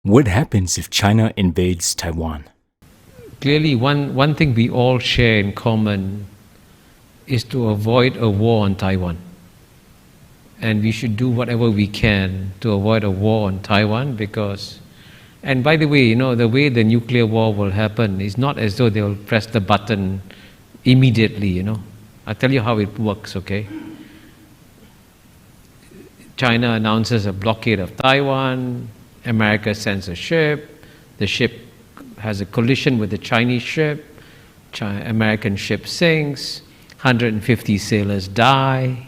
What happens if China invades Taiwan? Clearly, one thing we all share in common is to avoid a war on Taiwan. And we should do whatever we can to avoid a war on Taiwan because, and by the way, the way the nuclear war will happen is not as though they'll press the button immediately, I'll tell you how it works, okay? China announces a blockade of Taiwan, America sends a ship, the ship has a collision with the Chinese ship, American ship sinks, 150 sailors die,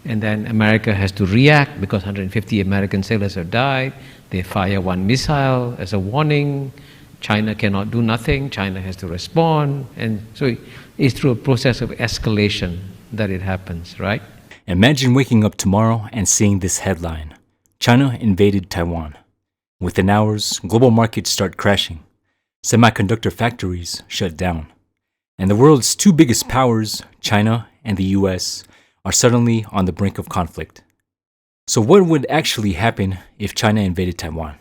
and then America has to react because 150 American sailors have died. They fire one missile as a warning. China cannot do nothing. China has to respond. And so it's through a process of escalation that it happens, right? Imagine waking up tomorrow and seeing this headline: China invaded Taiwan. Within hours, global markets start crashing. Semiconductor factories shut down. And the world's two biggest powers, China and the US, are suddenly on the brink of conflict. So what would actually happen if China invaded Taiwan?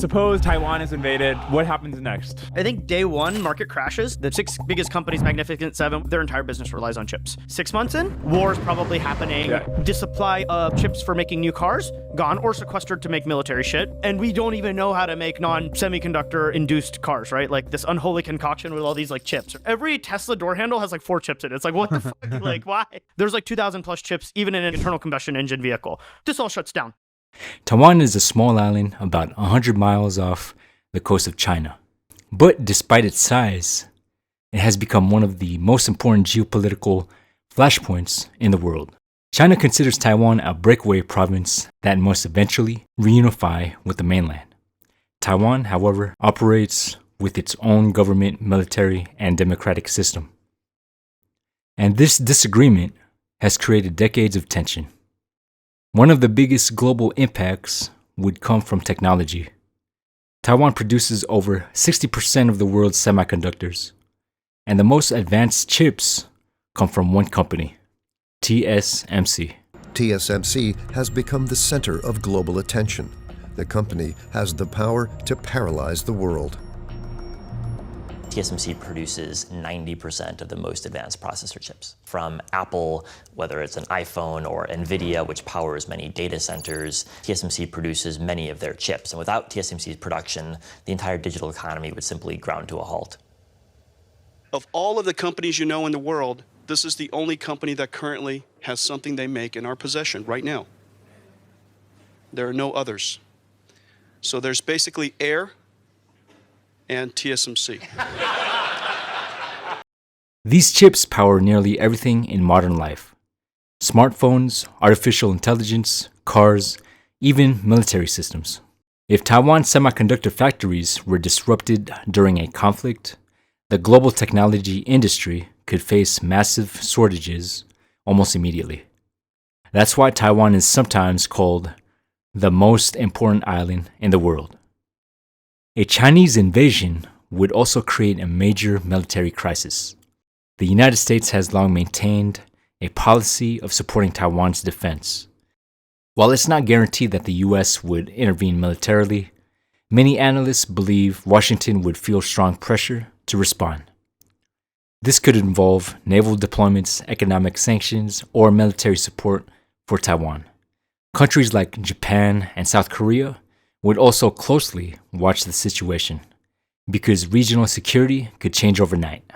Suppose Taiwan is invaded, what happens next? I think day one, market crashes. The six biggest companies, Magnificent Seven, their entire business relies on chips. 6 months in, war is probably happening. Yeah. The supply of chips for making new cars, gone or sequestered to make military shit. And we don't even know how to make non-semiconductor induced cars, right? Like this unholy concoction with all these like chips. Every Tesla door handle has like 4 chips in it. It's like, what the fuck? Like, why? There's like 2,000 plus chips, even in an internal combustion engine vehicle. This all shuts down. Taiwan is a small island about 100 miles off the coast of China. But despite its size, it has become one of the most important geopolitical flashpoints in the world. China considers Taiwan a breakaway province that must eventually reunify with the mainland. Taiwan, however, operates with its own government, military, and democratic system. And this disagreement has created decades of tension. One of the biggest global impacts would come from technology. Taiwan produces over 60% of the world's semiconductors, and the most advanced chips come from one company, TSMC. TSMC has become the center of global attention. The company has the power to paralyze the world. TSMC produces 90% of the most advanced processor chips. From Apple, whether it's an iPhone, or NVIDIA, which powers many data centers, TSMC produces many of their chips. And without TSMC's production, the entire digital economy would simply ground to a halt. Of all of the companies you know in the world, this is the only company that currently has something they make in our possession right now. There are no others. So there's basically Air and TSMC. These chips power nearly everything in modern life. Smartphones, artificial intelligence, cars, even military systems. If Taiwan's semiconductor factories were disrupted during a conflict, the global technology industry could face massive shortages almost immediately. That's why Taiwan is sometimes called the most important island in the world. A Chinese invasion would also create a major military crisis. The United States has long maintained a policy of supporting Taiwan's defense. While it's not guaranteed that the US would intervene militarily, many analysts believe Washington would feel strong pressure to respond. This could involve naval deployments, economic sanctions, or military support for Taiwan. Countries like Japan and South Korea would also closely watch the situation because regional security could change overnight.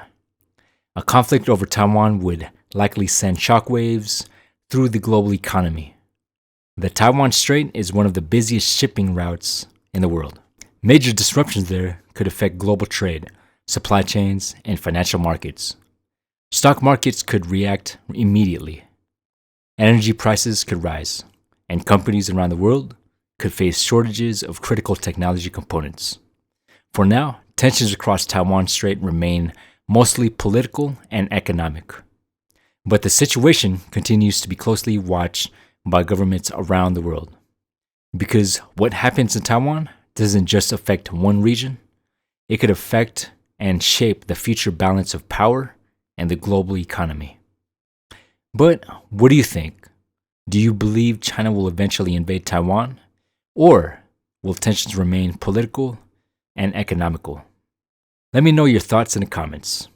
A conflict over Taiwan would likely send shockwaves through the global economy. The Taiwan Strait is one of the busiest shipping routes in the world. Major disruptions there could affect global trade, supply chains, and financial markets. Stock markets could react immediately. Energy prices could rise, and companies around the world could face shortages of critical technology components. For now, tensions across Taiwan Strait remain mostly political and economic. But the situation continues to be closely watched by governments around the world. Because what happens in Taiwan doesn't just affect one region, it could affect and shape the future balance of power and the global economy. But what do you think? Do you believe China will eventually invade Taiwan? Or will tensions remain political and economical? Let me know your thoughts in the comments.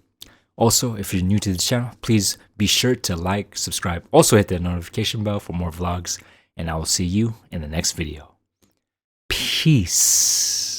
Also, if you're new to the channel, please be sure to like, subscribe, also hit that notification bell for more vlogs, and I will see you in the next video. Peace.